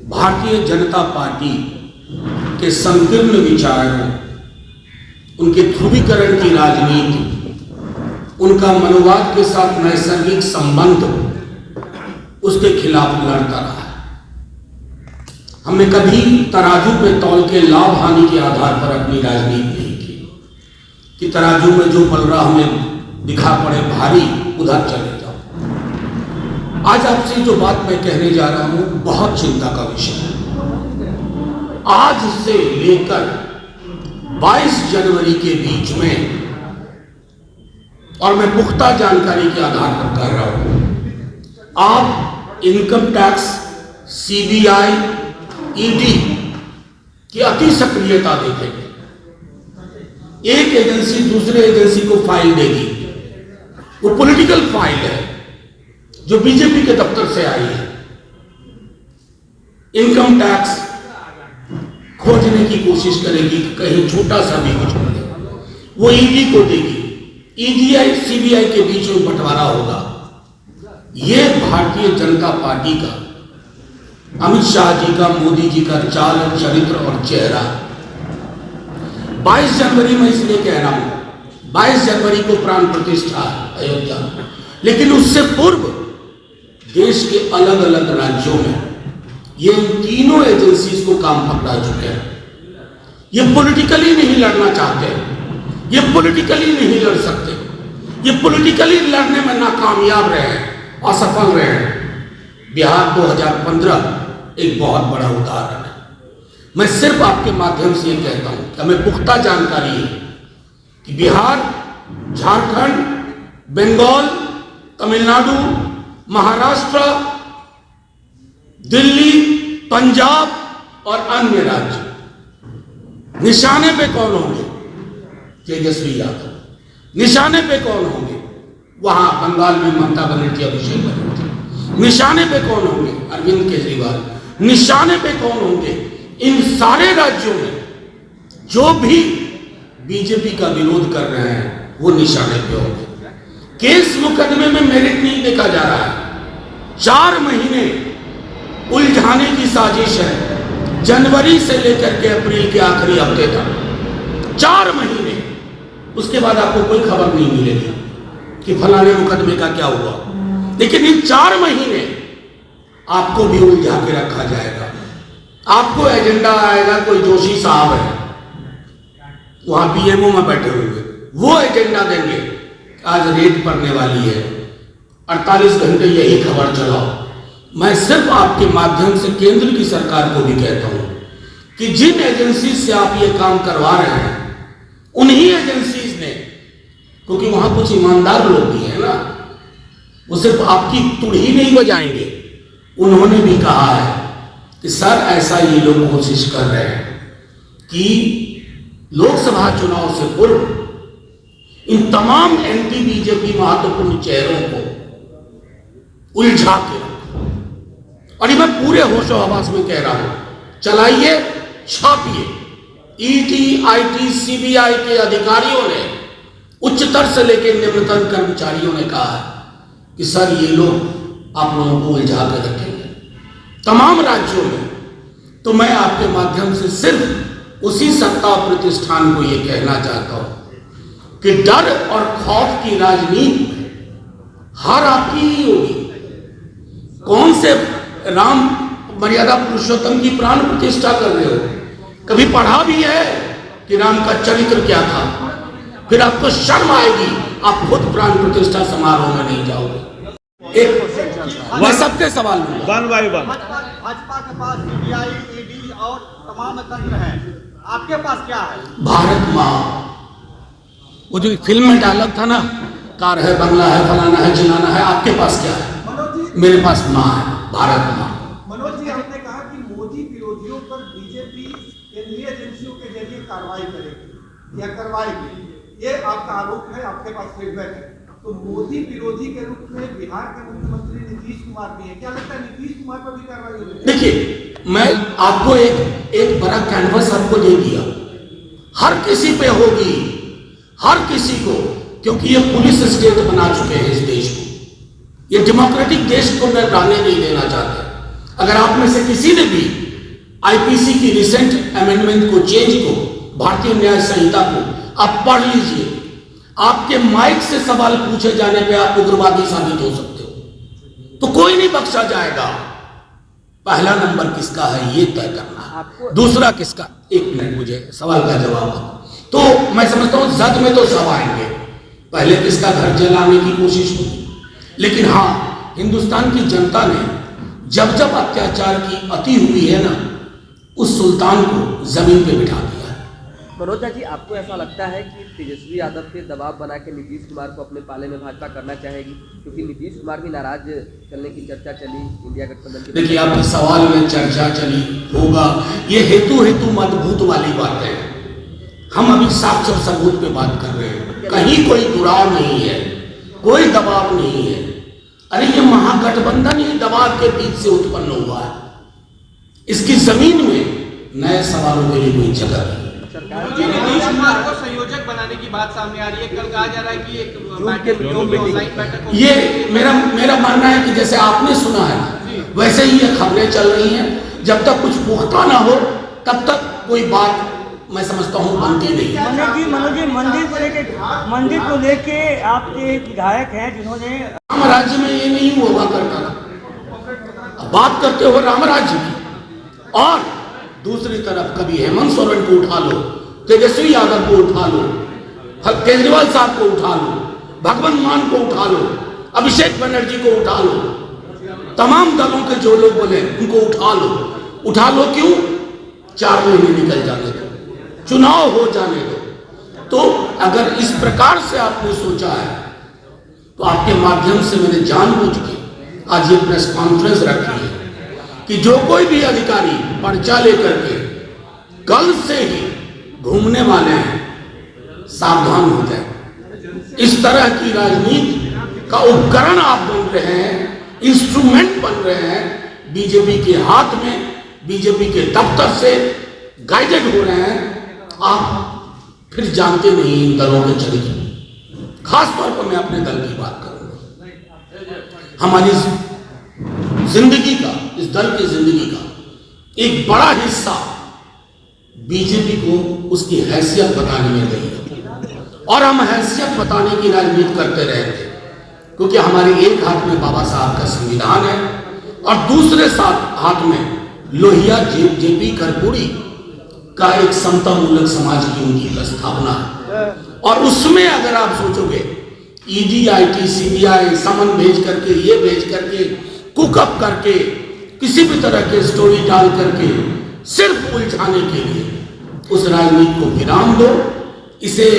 Bharatiya Janata party के संकीर्ण विचारों, उनके ध्रुवीकरण की राजनीति, उनका मनोवाद के साथ नैसर्गिक संबंध, उसके खिलाफ लड़ता रहा है। हमने कभी तराजू पे तौल के लाभ हानि के आधार पर अपनी राजनीति नहीं की कि तराजू में जो पलड़ा हमें दिखा पड़े भारी, उधर चले जाओ। आज आपसे जो बात मैं कहने जा रहा हूं बहुत चिंता का विषय है। आज से लेकर 22 जनवरी के बीच में, और मैं पुख्ता जानकारी के आधार पर कर रहा हूं, आप इनकम टैक्स, सीबीआई, ईडी की अति सक्रियता देखेंगे। एक एजेंसी दूसरे एजेंसी को फाइल देगी, वो पॉलिटिकल फाइल है जो बीजेपी के दफ्तर से आई है। इनकम टैक्स खोजने की कोशिश करेगी, कहीं छोटा सा भी कुछ मिले, वो ईडी को देगी। ईडीआई सीबीआई के बीच में बंटवारा होगा। यह भारतीय जनता पार्टी का, अमित शाह जी का, मोदी जी का चाल, चरित्र और चेहरा। 22 जनवरी में इसलिए कह रहा हूं, 22 जनवरी को प्राण प्रतिष्ठा अयोध्या, लेकिन उससे पूर्व देश के अलग अलग राज्यों में ये तीनों एजेंसीज को काम पकड़ा चुके हैं। ये पॉलिटिकली नहीं लड़ना चाहते, ये पॉलिटिकली नहीं लड़ सकते, ये पॉलिटिकली लड़ने में नाकामयाब रहे हैं, असफल रहे हैं। बिहार 2015 एक बहुत बड़ा उदाहरण है। मैं सिर्फ आपके माध्यम से ये कहता हूं कि हमें पुख्ता जानकारी है कि बिहार, झारखंड, बंगाल, तमिलनाडु, महाराष्ट्र, दिल्ली, पंजाब और अन्य राज्य निशाने पे कौन होंगे? तेजस्वी यादव। निशाने पे कौन होंगे? वहां बंगाल में ममता बनर्जी, अभिषेक बनर्जी। निशाने पे कौन होंगे? अरविंद केजरीवाल। निशाने पे कौन होंगे? इन सारे राज्यों में जो भी बीजेपी का विरोध कर रहे हैं वो निशाने पे होंगे। केस मुकदमे में मेरिट नहीं देखा जा रहा है। 4 महीने उलझाने की साजिश है, जनवरी से लेकर के अप्रैल के आखिरी हफ्ते तक। 4 महीने, उसके बाद आपको कोई खबर नहीं मिलेगी कि फलाने मुकदमे का क्या हुआ। लेकिन इन 4 महीने आपको भी उलझा के रखा जाएगा। आपको एजेंडा आएगा, कोई जोशी साहब है वहां पीएमओ में बैठे हुए, वो एजेंडा देंगे, आज रेड पड़ने वाली है, 48 घंटे यही खबर चलाओ। मैं सिर्फ आपके माध्यम से केंद्र की सरकार को भी कहता हूं कि जिन एजेंसी से आप ये काम करवा रहे हैं, उन्हीं एजेंसीज ने, क्योंकि वहां कुछ ईमानदार लोग भी है ना, वो सिर्फ आपकी तुड़ी नहीं बजाएंगे। उन्होंने भी कहा है कि सर ऐसा ये लोग कोशिश कर रहे हैं कि लोकसभा चुनाव से पूर्व इन तमाम एंटी बीजेपी महत्वपूर्ण चेहरों को उलझा के रखो। और ये मैं पूरे होशो हवास में कह रहा हूं, चलाइए, छापिए। ईडी, आईटी, सीबीआई के अधिकारियों ने, उच्चतर से लेकर निम्नतम कर्मचारियों ने कहा है कि सर ये लोग आप लोगों को उलझा कर रखेंगे तमाम राज्यों में। तो मैं आपके माध्यम से सिर्फ उसी सत्ता प्रतिष्ठान को ये कहना चाहता हूं कि डर और खौफ की राजनीति में हार आपकी ही होगी। कौन से राम मर्यादा पुरुषोत्तम की प्राण प्रतिष्ठा कर रहे हो? कभी पढ़ा भी है कि राम का चरित्र क्या था? फिर आपको शर्म आएगी, आप खुद प्राण प्रतिष्ठा समारोह में नहीं जाओगे। मैं सबके सवाल वन बाय वन। भाजपा के पास सीबीआई, ईडी और तमाम तंत्र हैं, आपके पास क्या है? भारत माँ, वो जो फिल्म में डायलॉग था ना, कार है, बंगला है, फलाना है, चिलाना है, आपके पास क्या है? मेरे पास माँ है, भारत माँ। मनोज जी, आपने कहा कि मोदी विरोधियों पर बीजेपी केंद्रीय एजेंसियों के जरिए कार्रवाई करेगी या करवाएगी, ये आपका आरोप है, आपके पास फीडबैक है। तो मोदी विरोधी के रूप में बिहार के मुख्यमंत्री नीतीश कुमार भी है, क्या लगता है नीतीश कुमार पर भी कार्रवाई होगी? देखिए, मैं आपको एक बड़ा कैनवस आपको दे दिया, हर किसी पे होगी, हर किसी को, क्योंकि ये पुलिस स्टेट बना चुके हैं इस देश को। ये डेमोक्रेटिक देश को मैं रहने नहीं देना चाहते। अगर आप में से किसी ने भी आईपीसी की रिसेंट अमेंडमेंट को, चेंज को, भारतीय न्याय संहिता को आप पढ़ लीजिए। आपके माइक से सवाल पूछे जाने पे आप उग्रवादी साबित हो सकते हो, तो कोई नहीं बख्शा जाएगा। पहला नंबर किसका है ये तय करना है, दूसरा किसका। एक मिनट, मुझे सवाल का जवाब दो। तो मैं समझता हूं जद में तो सब आएंगे, पहले किसका घर जलाने की कोशिश होगी। लेकिन हाँ, हिंदुस्तान की जनता ने जब जब अत्याचार की अति हुई है ना, उस सुल्तान को जमीन पे बिठा दिया। मनोज जी, आपको ऐसा लगता है कि तेजस्वी यादव पे दबाव बना के नीतीश कुमार को अपने पाले में भाजपा करना चाहेगी, क्योंकि नीतीश कुमार भी नाराज चलने की चर्चा चली इंडिया गठबंधन की? देखिए, आपके सवाल में चर्चा चली होगा, ये हेतु मजबूत वाली बात है। हम अभी साक्ष्य और सबूत पे बात कर रहे हैं, कहीं कोई दुराव नहीं है, कोई दबाव नहीं है। अरे ये महागठबंधन ही दबाव के बीच से उत्पन्न हुआ है। इसकी जमीन में नए सवालों के लिए कोई जगह नहीं। नीतीश कुमार को संयोजक बनाने की बात सामने आ रही है। कल कहा जा रहा है कि एक बैठक ये मेरा मानना है कि जैसे आपने सुना है वैसे ही ये खबरें चल रही हैं। जब तक कुछ पुख्ता ना हो तब तक कोई बात मैं समझता हूँ बनती नहीं। मनोज जी, मंदिर को लेके आपके विधायक हैं जिन्होंने राम राज्य में ये नहीं हुआ करता था। बात करते हो राम राज्य की, और दूसरी तरफ कभी हेमंत सोरेन को उठा लो, तेजस्वी यादव को उठा लो, केजरीवाल साहब को उठा लो, भगवंत मान को उठा लो, अभिषेक बनर्जी को उठा लो, तमाम दलों के जो लोग बोले उनको उठा लो। क्यों? 4 महीने निकल जाने दो, चुनाव हो जाने दो। तो अगर इस प्रकार से आपने सोचा है तो आपके माध्यम से मैंने जानबूझ के आज ये प्रेस कॉन्फ्रेंस रखी है कि जो कोई भी अधिकारी पर्चा लेकर के कल से ही घूमने वाले हैं, सावधान हो जाए। इस तरह की राजनीति का उपकरण आप बन रहे हैं, इंस्ट्रूमेंट बन रहे हैं, बीजेपी के हाथ में, बीजेपी के दफ्तर से गाइडेड हो रहे हैं। आप फिर जानते नहीं इन दलों के चरित्र। खास तौर पर मैं अपने दल की बात करूंगा। हमारी जिंदगी का, इस दल की जिंदगी का एक बड़ा हिस्सा बीजेपी को उसकी हैसियत बताने में गई है, और हम हैसियत बताने की राजनीति करते रहे थे, क्योंकि हमारे एक हाथ में बाबा साहब का संविधान है और दूसरे हाथ में लोहिया जेपी कर्पूरी का एक समता मूलक समाज की उनकी प्रस्तावना है। और उसमें अगर आप सोचोगे ईडी, आईटी, सीबीआई समन भेज करके, ये भेज करके, कुकअप करके, किसी भी तरह के स्टोरी डाल करके सिर्फ उलझाने के लिए, उस राजनीति को विराम दो। इसे